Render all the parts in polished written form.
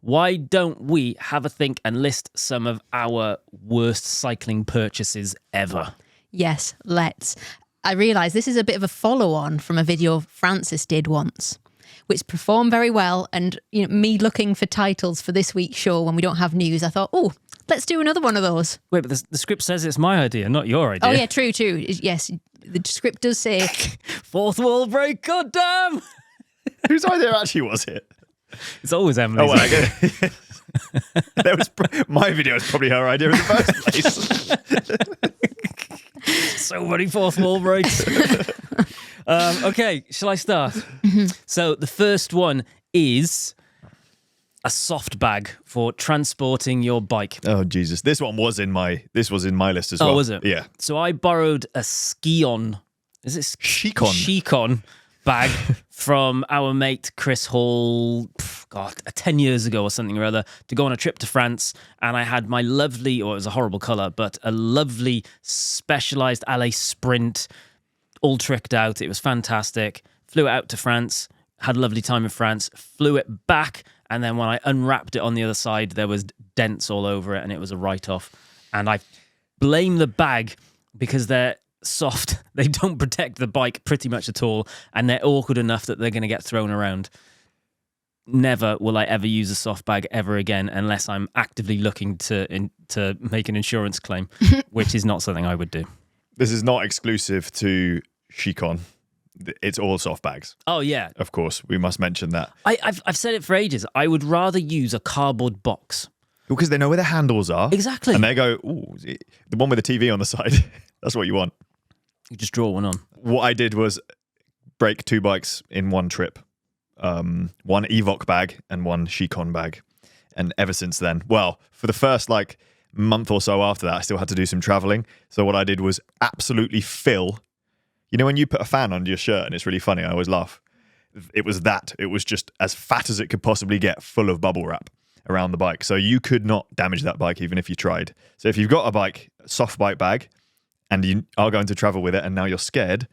why don't we have a think and list some of our worst cycling purchases ever? Yes, let's. I realise this is a bit of a follow-on from a video Francis did once, which performed very well. And me looking for titles for this week's show when we don't have news, I thought, let's do another one of those. Wait, but the script says it's my idea, not your idea. Oh, yeah, true. Yes, the script does say... Fourth wall break, goddamn! Whose idea actually was it? It's always Emily's. Oh, well, my video was probably her idea in the first place. So many fourth wall breaks. Okay, shall I start? So the first one is a soft bag for transporting your bike. Oh Jesus! This was in my list as well. Oh, was it? Yeah. So I borrowed a Ski-On. Is it Chicon? Chicon bag from our mate Chris Hall, 10 years ago or something or other, to go on a trip to France. And I had my lovely, or it was a horrible colour, but a lovely specialised Alley Sprint, all tricked out. It was fantastic. Flew it out to France, had a lovely time in France, flew it back, and then when I unwrapped it on the other side, there was dents all over it, and it was a write-off. And I blame the bag because they're soft. They don't protect the bike pretty much at all, and they're awkward enough that they're going to get thrown around. Never will I ever use a soft bag ever again unless I'm actively looking to make an insurance claim, which is not something I would do. This is not exclusive to Chicon. It's all soft bags. Oh, yeah. Of course, we must mention that. I've said it for ages. I would rather use a cardboard box. Because they know where the handles are. Exactly. And they go, ooh, the one with the TV on the side. That's what you want. You just draw one on. What I did was break 2 bikes in one trip. One Evoc bag and one Chicon bag. And ever since then, well, for the first month or so after that, I still had to do some traveling. So what I did was absolutely fill. You know when you put a fan under your shirt and it's really funny, I always laugh. It was that. It was just as fat as it could possibly get, full of bubble wrap around the bike. So you could not damage that bike even if you tried. So if you've got a soft bike bag, and you are going to travel with it and now you're scared,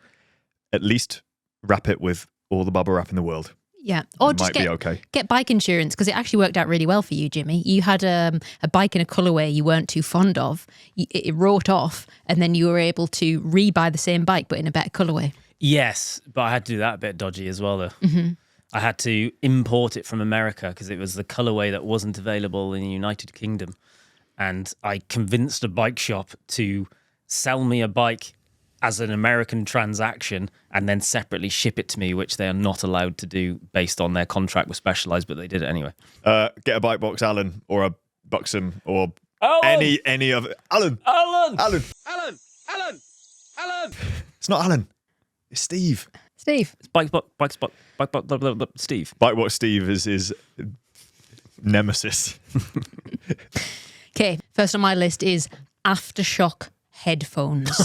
at least wrap it with all the bubble wrap in the world. Yeah. Or it just might be okay. Get bike insurance, because it actually worked out really well for you, Jimmy. You had a bike in a colourway you weren't too fond of. It wrote off, and then you were able to re-buy the same bike but in a better colourway. Yes, but I had to do that a bit dodgy as well, though. Mm-hmm. I had to import it from America because it was the colourway that wasn't available in the United Kingdom. And I convinced a bike shop to sell me a bike as an American transaction and then separately ship it to me, which they are not allowed to do based on their contract with Specialized, but they did it ananyway. Get a bike box, Alan, or a Buxom, or Alan! any of it. Alan! Alan! Alan! Alan! Alan! Alan! It's not Alan. It's Steve. Steve. It's Steve. Bike box Steve is his nemesis. Okay, first on my list is Aftershock headphones.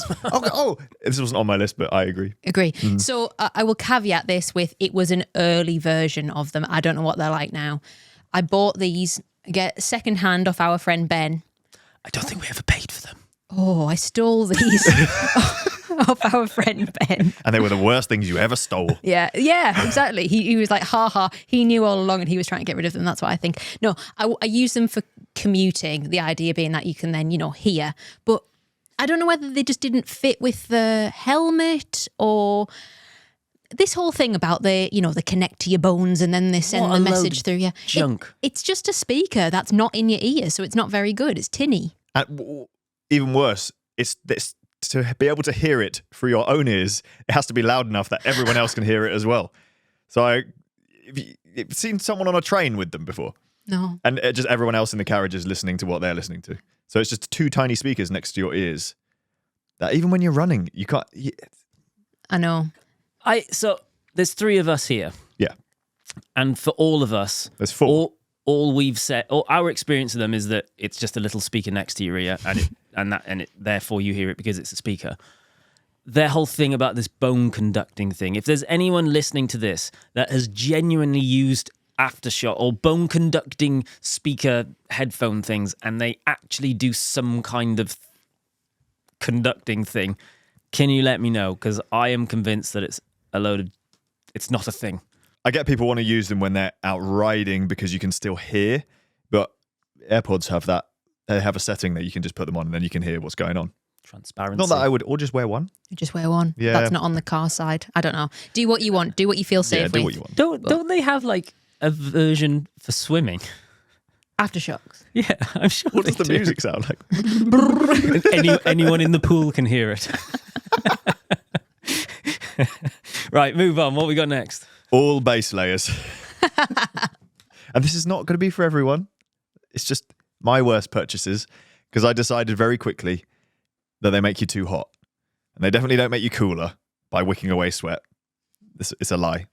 This wasn't on my list, but I agree. Agree. So I will caveat this with it was an early version of them. I don't know what they're like now. I bought these, get secondhand off our friend Ben. I don't think we ever paid for them. Oh, I stole these off our friend Ben. And they were the worst things you ever stole. Yeah, exactly. He was like, ha. He knew all along and he was trying to get rid of them. That's what I think. No, I use them for commuting. The idea being that you can then, hear. But I don't know whether they just didn't fit with the helmet or this whole thing about they connect to your bones and then they send the message through you. Junk. It's just a speaker that's not in your ear, so it's not very good. It's tinny. And even worse, it's to be able to hear it through your own ears, it has to be loud enough that everyone else can hear it as well. So you've seen someone on a train with them before? No. And just everyone else in the carriage is listening to what they're listening to. So it's just 2 tiny speakers next to your ears that even when you're running, you can't... I know. So there's 3 of us here. Yeah. And for all of us... There's 4. All we've said... our experience of them is that it's just a little speaker next to your ear and therefore you hear it because it's a speaker. Their whole thing about this bone conducting thing, if there's anyone listening to this that has genuinely used Aftershock or bone conducting speaker headphone things and they actually do some kind of conducting thing, can you let me know? Because I am convinced that it's not a thing. I get people want to use them when they're out riding because you can still hear, but AirPods have that. They have a setting that you can just put them on and then you can hear what's going on. Transparency. Not that I would, or just wear one. Just wear one. Yeah. That's not on the car side. I don't know. Do what you want. Do what you feel safe Yeah, do with. what you want. Don't they have like a version for swimming? Aftershocks. Yeah, I'm sure. What they does the do. music sound like? Anyone in the pool can hear it. Right, move on. What we got next? All base layers. And this is not going to be for everyone. It's just my worst purchases because I decided very quickly that they make you too hot. And they definitely don't make you cooler by wicking away sweat. It's a lie.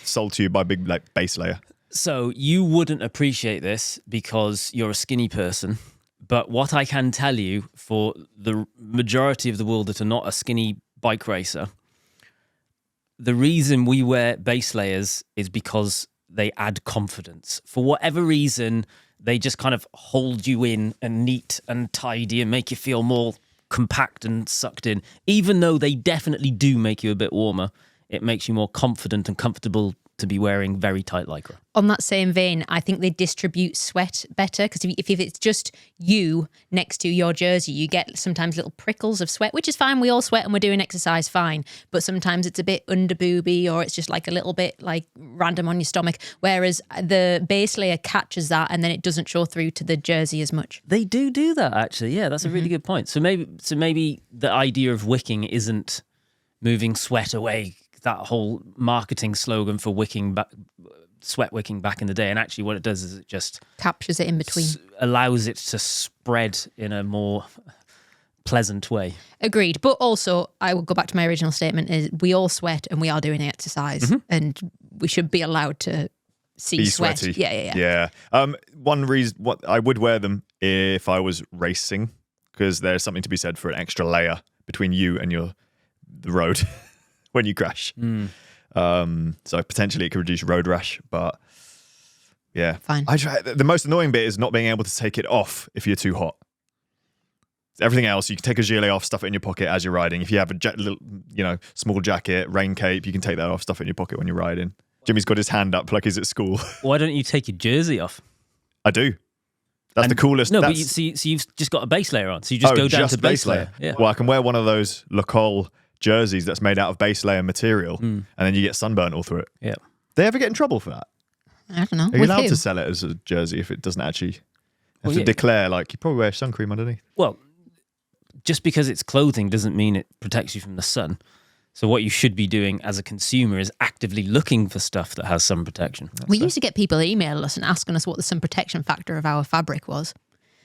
Sold to you by big like base layer. So you wouldn't appreciate this because you're a skinny person. But what I can tell you for the majority of the world that are not a skinny bike racer, the reason we wear base layers is because they add confidence. For whatever reason, they just kind of hold you in and neat and tidy and make you feel more compact and sucked in. Even though they definitely do make you a bit warmer, it makes you more confident and comfortable to be wearing very tight lycra. On that same vein, I think they distribute sweat better because if it's just you next to your jersey, you get sometimes little prickles of sweat, which is fine. We all sweat and we're doing exercise fine. But sometimes it's a bit under booby or it's just like a little bit like random on your stomach. Whereas the base layer catches that and then it doesn't show through to the jersey as much. They do that, actually. Yeah, that's a really good point. So maybe the idea of wicking isn't moving sweat away, that whole marketing slogan for sweat wicking back in the day. And actually what it does is it just Captures it in between. allows it to spread in a more pleasant way. Agreed. But also, I will go back to my original statement, is we all sweat and we are doing exercise and we should be allowed to see Be sweat. sweaty. Yeah. One reason what I would wear them if I was racing, because there's something to be said for an extra layer between you and the road when you crash. So potentially it could reduce road rash, but yeah. Fine. The most annoying bit is not being able to take it off if you're too hot. Everything else, you can take a gilet off, stuff it in your pocket as you're riding. If you have a little, small jacket, rain cape, you can take that off, stuff it in your pocket when you're riding. Jimmy's got his hand up like he's at school. Why don't you take your jersey off? I do. That's the coolest. No, but so you've just got a base layer on. So you just go down to base layer. Yeah. Well, I can wear one of those Lacole jerseys that's made out of base layer material, and then you get sunburnt all through it. Yeah. They ever get in trouble for that? I don't know. Are you With allowed who? to sell it as a jersey if it doesn't actually have Well, to yeah. declare, like, you probably wear sun cream underneath? Well, just because it's clothing doesn't mean it protects you from the sun. So what you should be doing as a consumer is actively looking for stuff that has sun protection. We used to get people email us and asking us what the sun protection factor of our fabric was.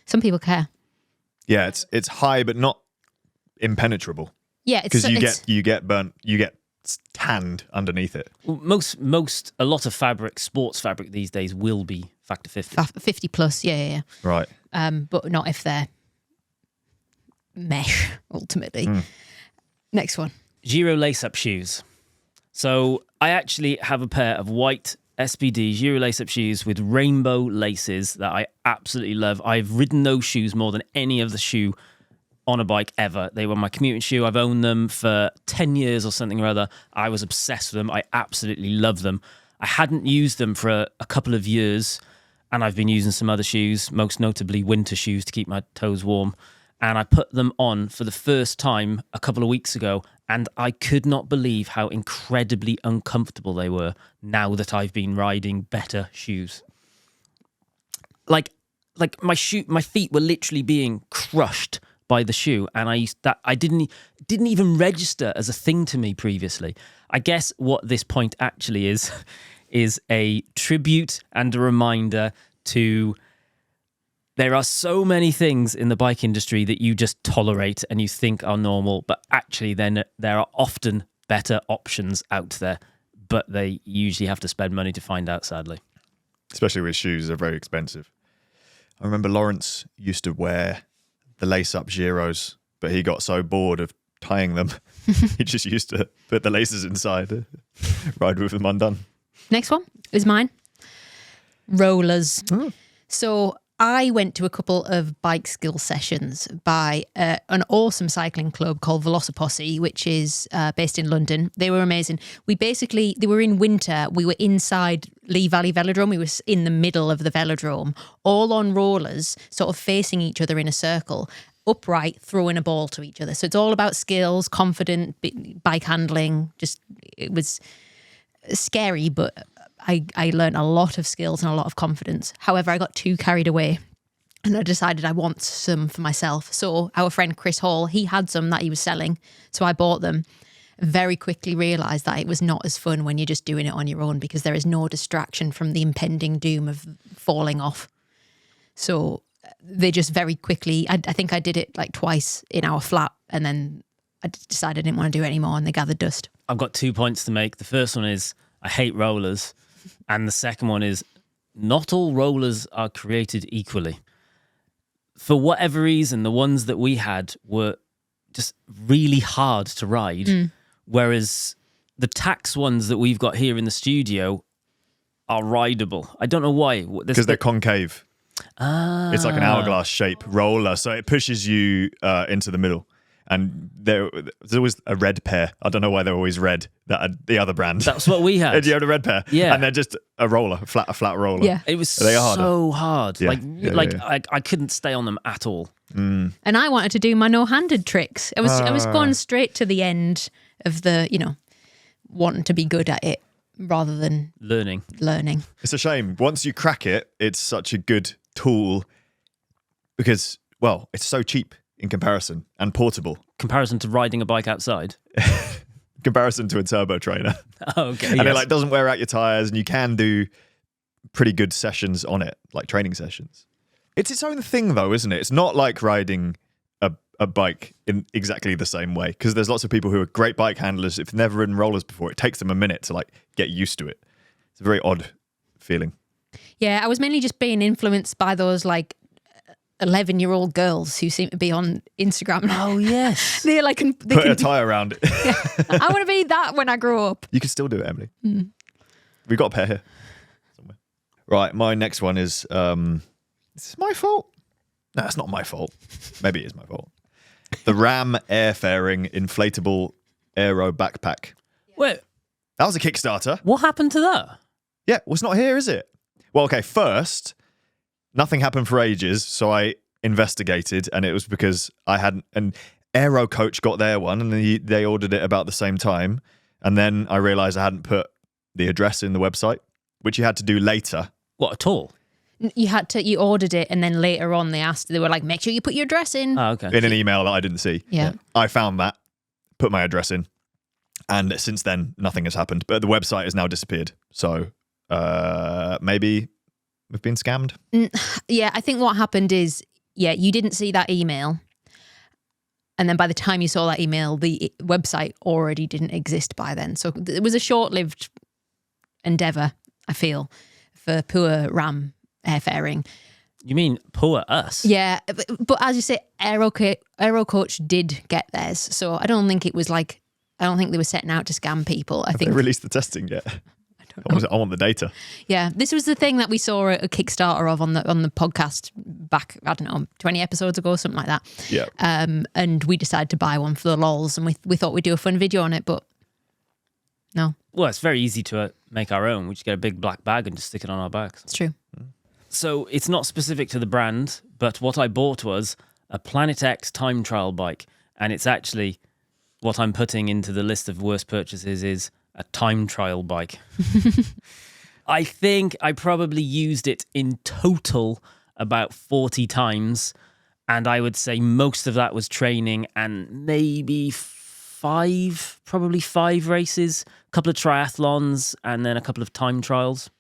Some people care. Yeah, it's high but not impenetrable, Yeah, because you get burnt, you get tanned underneath it. Well, a lot of fabric, sports fabric these days will be factor 50. 50 plus. Yeah. Right. But not if they're mesh, ultimately. Next one. Giro lace-up shoes. So I actually have a pair of white SPD Giro lace-up shoes with rainbow laces that I absolutely love. I've ridden those shoes more than any other shoe on a bike ever. They were my commuting shoe. I've owned them for 10 years or something or other. I was obsessed with them. I absolutely love them. I hadn't used them for a couple of years, and I've been using some other shoes, most notably winter shoes to keep my toes warm. And I put them on for the first time a couple of weeks ago, and I could not believe how incredibly uncomfortable they were now that I've been riding better shoes. Like my feet were literally being crushed by the shoe, and I didn't even register as a thing to me previously. I guess what this point actually is a tribute and a reminder to there are so many things in the bike industry that you just tolerate and you think are normal, but actually then there are often better options out there, but they usually have to spend money to find out, sadly. Especially with shoes, they're very expensive. I remember Lawrence used to wear the lace-up Giros, but he got so bored of tying them, he just used to put the laces inside, ride with them undone. Next one is mine. Rollers. So I went to a couple of bike skill sessions by an awesome cycling club called Velociposse, which is based in London. They were amazing. They were in winter. We were inside Lee Valley Velodrome. We were in the middle of the velodrome, all on rollers, sort of facing each other in a circle, upright, throwing a ball to each other. So it's all about skills, confident bike handling. It was scary, but I learned a lot of skills and a lot of confidence. However, I got too carried away and I decided I want some for myself. So our friend Chris Hall, he had some that he was selling. So I bought them. Very quickly realised that it was not as fun when you're just doing it on your own because there is no distraction from the impending doom of falling off. So they just very quickly, I think I did it like twice in our flat and then I decided I didn't want to do it anymore and they gathered dust. I've got 2 points to make. The first one is I hate rollers. And the second one is not all rollers are created equally. For whatever reason, the ones that we had were just really hard to ride, whereas the Tax ones that we've got here in the studio are rideable. I don't know why. Because they're concave. It's like an hourglass shape roller, so it pushes you into the middle. And there's always a red pair. I don't know why they're always red. The other brand. That's what we had. Do you have a red pair? Yeah. And they're just a roller, a flat roller. Yeah. It was They are so hard. Yeah. I couldn't stay on them at all. And I wanted to do my no-handed tricks. I was going straight to the end of the, wanting to be good at it rather than Learning. It's a shame. Once you crack it, it's such a good tool because, well, it's so cheap in comparison and portable. Comparison to riding a bike outside. Comparison to a turbo trainer. Oh, okay. And yes. it doesn't wear out your tires and you can do pretty good sessions on it, like training sessions. It's its own thing though, isn't it? It's not like riding a bike in exactly the same way because there's lots of people who are great bike handlers. If they've never ridden rollers before, it takes them a minute to like get used to it. It's a very odd feeling. Yeah, I was mainly just being influenced by those like 11-year-old girls who seem to be on Instagram. Oh, yes. They're like, Put a tyre around it. I want to be that when I grow up. You can still do it, Emily. We've got a pair here somewhere. Right, my next one is this is my fault? No, it's not my fault. Maybe it is my fault. The Ram Airfaring Inflatable Aero Backpack. Wait, That was a Kickstarter. what happened to that? Yeah, well, it's not here, is it? Well, okay, first, nothing happened for ages, so I investigated, and it was because I hadn't... And Aero Coach got their one, and they ordered it about the same time, and then I realised I hadn't put the address in the website, which you had to do later. What, at all? You ordered it, and then later on they were like, make sure you put your address in. Oh, okay. In an email that I didn't see. Yeah. I found that, put my address in, and since then, nothing has happened. But the website has now disappeared, so maybe we've been scammed. Yeah, I think what happened is, you didn't see that email. And then by the time you saw that email, the website already didn't exist by then. So it was a short-lived endeavour, I feel, for poor Ram Airfaring. You mean poor us? Yeah, but as you say, Aero Coach did get theirs. So I don't think they were setting out to scam people. I Have think they released the testing yet? I want the data. Yeah, this was the thing that we saw a Kickstarter of on the podcast back, I don't know, 20 episodes ago, something like that. Yeah. And we decided to buy one for the lols, and we thought we'd do a fun video on it, but no, Well, it's very easy to make our own. We just get a big black bag and just stick it on our backs. it's true. So it's not specific to the brand, but what I bought was a Planet X time trial bike. And it's actually what I'm putting into the list of worst purchases is a time trial bike. I think I probably used it in total about 40 times. And I would say most of that was training and maybe probably five races, a couple of triathlons, and then a couple of time trials.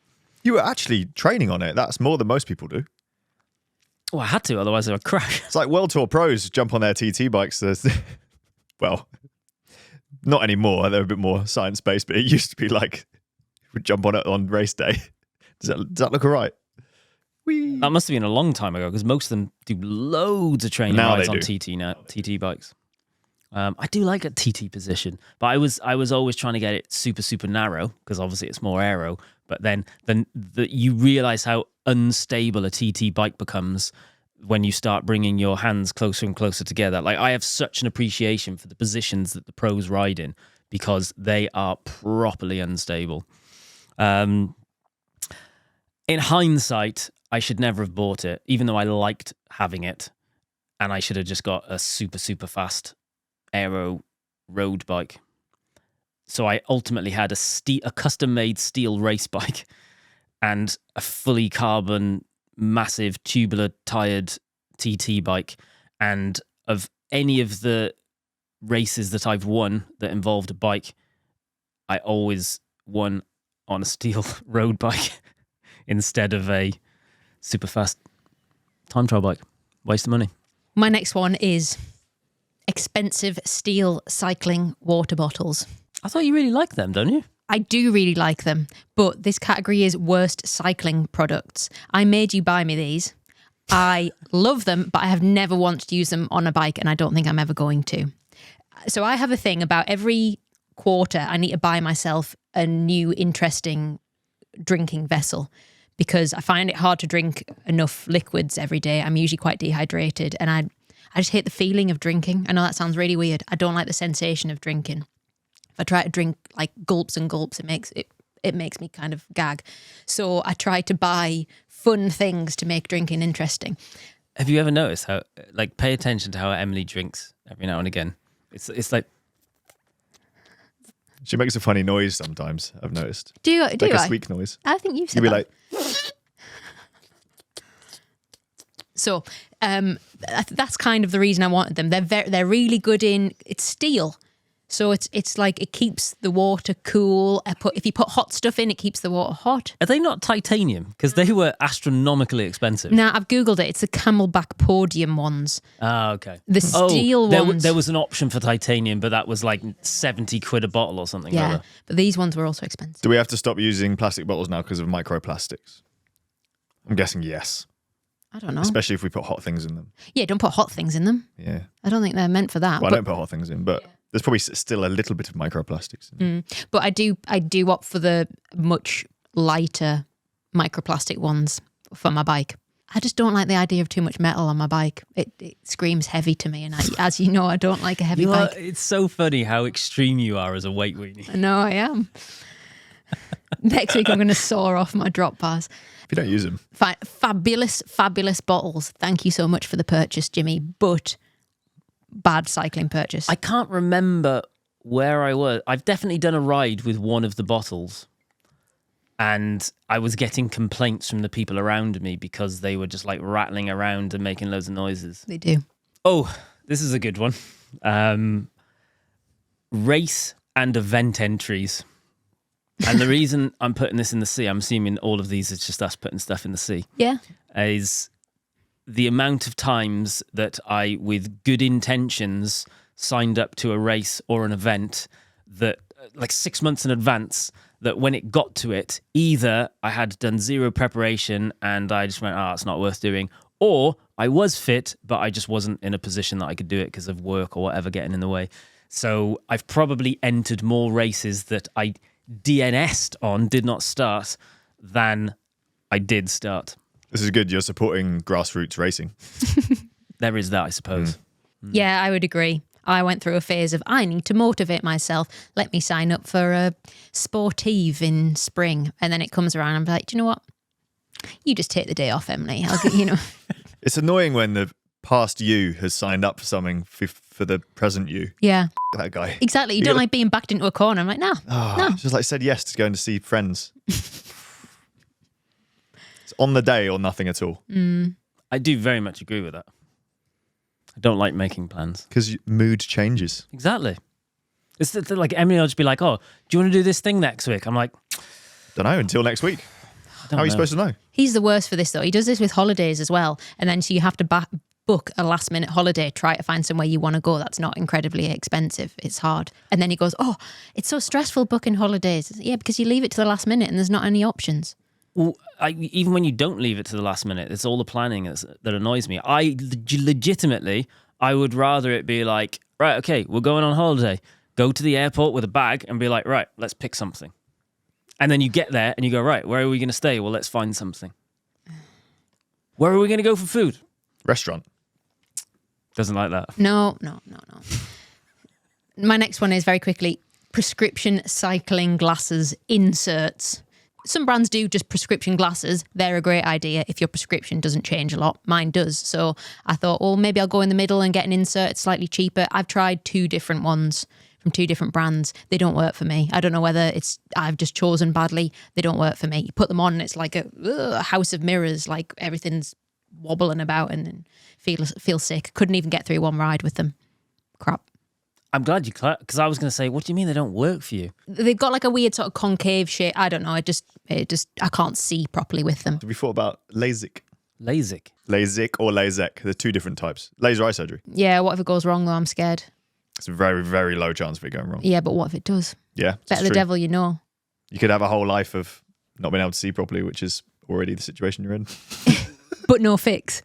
You were actually training on it. That's more than most people do. Well, I had to, otherwise I would crash. It's like World Tour pros jump on their TT bikes. Well, not anymore. They're a bit more science-based, but it used to be like would jump on it on race day. Does that look all right? Whee. That must have been a long time ago because most of them do loads of training Now rides they on do. TT bikes. I do like a TT position, but I was always trying to get it super, super narrow because obviously it's more aero. But then you realize how unstable a TT bike becomes when you start bringing your hands closer and closer together. Like, I have such an appreciation for the positions that the pros ride in because they are properly unstable. In hindsight, I should never have bought it, even though I liked having it, and I should have just got a super, super fast aero road bike. So I ultimately had a custom-made steel race bike and a fully carbon, massive tubular-tired TT bike. And of any of the races that I've won that involved a bike, I always won on a steel road bike instead of a super fast time trial bike. Waste of money. My next one is expensive steel cycling water bottles. I thought you really liked them, don't you? I do really like them, but this category is worst cycling products. I made you buy me these. I love them, but I have never once used them on a bike, and I don't think I'm ever going to. So I have a thing about every quarter I need to buy myself a new interesting drinking vessel because I find it hard to drink enough liquids every day. I'm usually quite dehydrated, and I just hate the feeling of drinking. I know that sounds really weird. I don't like the sensation of drinking. If I try to drink like gulps and gulps, it makes me kind of gag. So I try to buy fun things to make drinking interesting. Have you ever noticed how, like, pay attention to how Emily drinks every now and again? It's like... She makes a funny noise sometimes, I've noticed. Do like I? a squeak noise. I think you've said You'll be that. like... So that's kind of the reason I wanted them. They're really good in, it's steel. So it's like it keeps the water cool. If you put hot stuff in, it keeps the water hot. Are they not titanium? Because they were astronomically expensive. Now, I've Googled it. It's the Camelback Podium ones. Ah, okay. The steel ones. There was an option for titanium, but that was like 70 quid a bottle or something. Yeah, like that. but these ones were also expensive. Do we have to stop using plastic bottles now because of microplastics? I'm guessing yes. I don't know. Especially if we put hot things in them. Yeah, don't put hot things in them. Yeah. I don't think they're meant for that. Well, I don't put hot things in, but there's probably still a little bit of microplastics. But I do opt for the much lighter microplastic ones for my bike. I just don't like the idea of too much metal on my bike. It screams heavy to me, and as you know, I don't like a heavy bike. It's so funny how extreme you are as a weight weenie. I know I am. Next week I'm going to saw off my drop bars. If you don't use them. Fabulous, fabulous bottles. Thank you so much for the purchase, Jimmy. But bad cycling purchase. I can't remember where I was. I've definitely done a ride with one of the bottles, and I was getting complaints from the people around me because they were just like rattling around and making loads of noises. They do. Oh, this is a good one. Race and event entries. And the reason I'm putting this in the sea, I'm assuming all of these is just us putting stuff in the sea. Yeah. Is the amount of times that I, with good intentions, signed up to a race or an event that, like 6 months in advance, that when it got to it, either I had done zero preparation and I just went, it's not worth doing, or I was fit, but I just wasn't in a position that I could do it because of work or whatever getting in the way. So I've probably entered more races that I DNS'd on, did not start, than I did start. This is good. You're supporting grassroots racing. There is that, I suppose. Yeah, I would agree. I went through a phase of, I need to motivate myself. Let me sign up for a Sportive in spring. And then it comes around and I'm like, do you know what? You just take the day off, Emily. I'll get, It's annoying when the past you has signed up for something for the present you. Yeah. That guy. Exactly. You don't like being backed into a corner. I'm like, no. Just like said yes to going to see friends. It's on the day or nothing at all. I do very much agree with that. I don't like making plans. Because mood changes. Exactly. It's like Emily will just be like, do you want to do this thing next week? I'm like, Don't know until next week. How are you supposed to know? He's the worst for this, though. He does this with holidays as well. And then so you have to book a last minute holiday, try to find somewhere you want to go that's not incredibly expensive. It's hard. And then he goes, it's so stressful booking holidays. Yeah, because you leave it to the last minute and there's not any options. Well, even when you don't leave it to the last minute, it's all the planning that annoys me. Legitimately, I would rather it be like, right, okay, we're going on holiday. Go to the airport with a bag and be like, right, let's pick something. And then you get there and you go, right, where are we going to stay? Well, let's find something. Where are we going to go for food? Restaurant. Doesn't like that. No. My next one is very quickly prescription cycling glasses inserts. Some brands do just prescription glasses. They're a great idea if your prescription doesn't change a lot. Mine does. So I thought, well, maybe I'll go in the middle and get an insert. It's slightly cheaper. I've tried 2 different ones from 2 different brands. They don't work for me. I don't know whether I've just chosen badly. They don't work for me. You put them on and it's like a house of mirrors, like everything's wobbling about and feel sick. Couldn't even get through one ride with them. Crap. I'm glad you because I was going to say, what do you mean they don't work for you? They've got like a weird sort of concave shape. I don't know. I can't see properly with them. Have you thought about LASIK? LASIK. LASIK or LASIK. There's 2 different types. Laser eye surgery. Yeah, what if it goes wrong though? I'm scared. It's a very, very low chance of it going wrong. Yeah, but what if it does? Yeah. Better the devil you know. You could have a whole life of not being able to see properly, which is already the situation you're in. But no fix.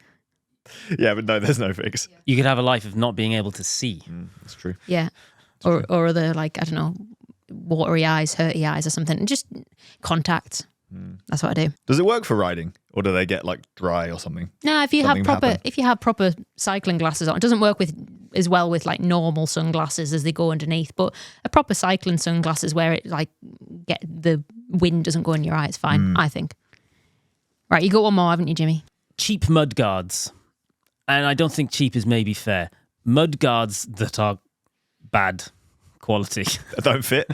Yeah, but no, there's no fix. You could have a life of not being able to see. That's true. Yeah. Or other, like, I don't know, watery eyes, hurty eyes or something. And just contact. That's what I do. Does it work for riding? Or do they get like dry or something? No, if you Something have proper cycling glasses on, it doesn't work as well with like normal sunglasses as they go underneath, but a proper cycling sunglasses where it like the wind doesn't go in your eye, it's fine, I think. Right, you got one more, haven't you, Jimmy? Cheap mud guards. And I don't think cheap is maybe fair. Mud guards that are bad quality. That don't fit?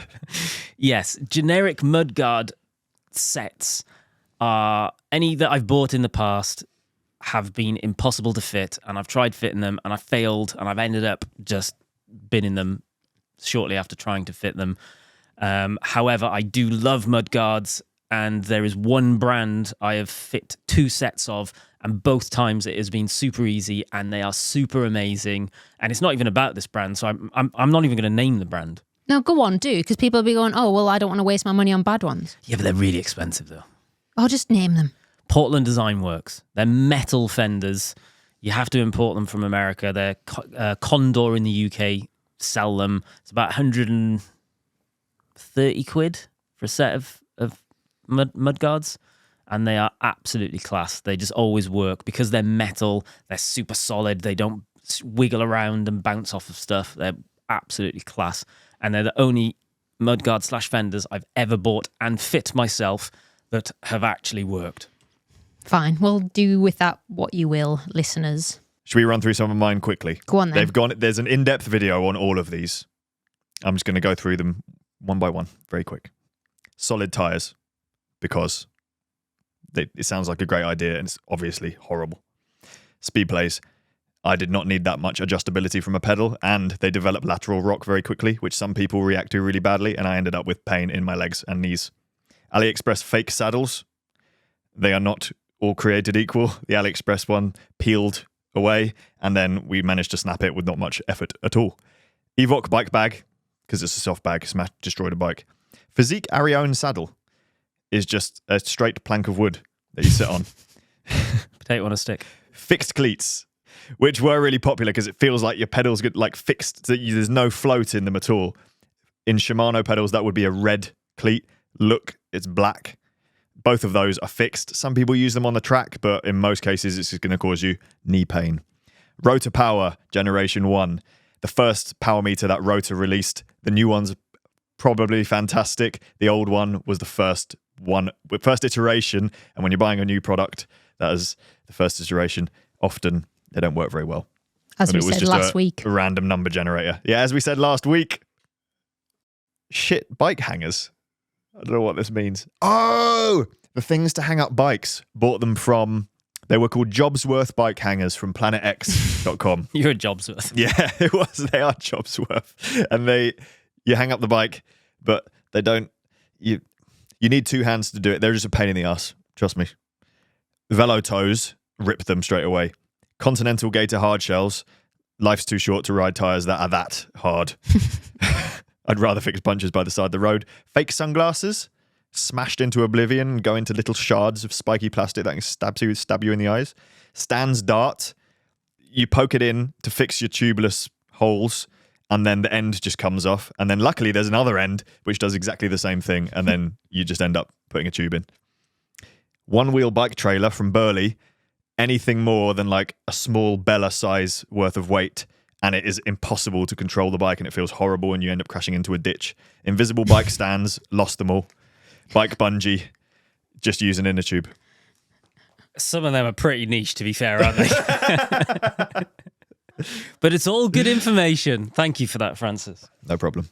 Yes, generic mud guard sets are any that I've bought in the past have been impossible to fit, and I've tried fitting them and I failed, and I've ended up just binning them shortly after trying to fit them. However, I do love mud guards, and there is one brand I have fit 2 sets of, and both times it has been super easy and they are super amazing. And it's not even about this brand, so I'm not even going to name the brand. No, go on, do, because people will be going, oh, well, I don't want to waste my money on bad ones. Yeah, but they're really expensive though. Oh, just name them. Portland Design Works. They're metal fenders. You have to import them from America. They're Condor in the UK sell them. It's about 130 quid for a set of mud guards, and they are absolutely class. They just always work because they're metal. They're super solid. They don't wiggle around and bounce off of stuff. They're absolutely class, and they're the only mudguard / fenders I've ever bought and fit myself that have actually worked. Fine, we'll do with that what you will, listeners. Should we run through some of mine quickly? Go on then. There's an in-depth video on all of these. I'm just going to go through them one by one, very quick. Solid tires, because it sounds like a great idea and it's obviously horrible. Speed plays. I did not need that much adjustability from a pedal, and they develop lateral rock very quickly, which some people react to really badly, and I ended up with pain in my legs and knees. AliExpress fake saddles. They are not all created equal. The AliExpress one peeled away, and then we managed to snap it with not much effort at all. Evoc bike bag, because it's a soft bag, destroyed a bike. Physique Arione saddle is just a straight plank of wood that you sit on. Potato on a stick. Fixed cleats, which were really popular because it feels like your pedals get like fixed. There's no float in them at all. In Shimano pedals, that would be a red cleat. Look, it's black. Both of those are fixed. Some people use them on the track, but in most cases, it's just going to cause you knee pain. Rotor Power Generation 1. The first power meter that Rotor released. The new one's probably fantastic. The old one was the first iteration. And when you're buying a new product, that is the first iteration. Often, they don't work very well. As we said last week. A random number generator. Yeah, as we said last week. Shit, bike hangers. I don't know what this means. Oh, the things to hang up bikes. Bought them from, they were called Jobsworth bike hangers from planetx.com. You're a Jobsworth. Yeah, it was. They are Jobsworth. And you hang up the bike, but they don't, you need 2 hands to do it. They're just a pain in the ass. Trust me. Velo toes, rip them straight away. Continental Gator hard shells. Life's too short to ride tires that are that hard. I'd rather fix bunches by the side of the road. Fake sunglasses, smashed into oblivion and go into little shards of spiky plastic that can stab you in the eyes. Stan's dart, you poke it in to fix your tubeless holes, and then the end just comes off. And then luckily there's another end which does exactly the same thing, and then you just end up putting a tube in. One-wheel bike trailer from Burley, anything more than like a small Bella size worth of weight, and it is impossible to control the bike, and it feels horrible, and you end up crashing into a ditch. Invisible bike stands, lost them all. Bike bungee, just use an inner tube. Some of them are pretty niche, to be fair, aren't they? But it's all good information. Thank you for that, Francis. No problem.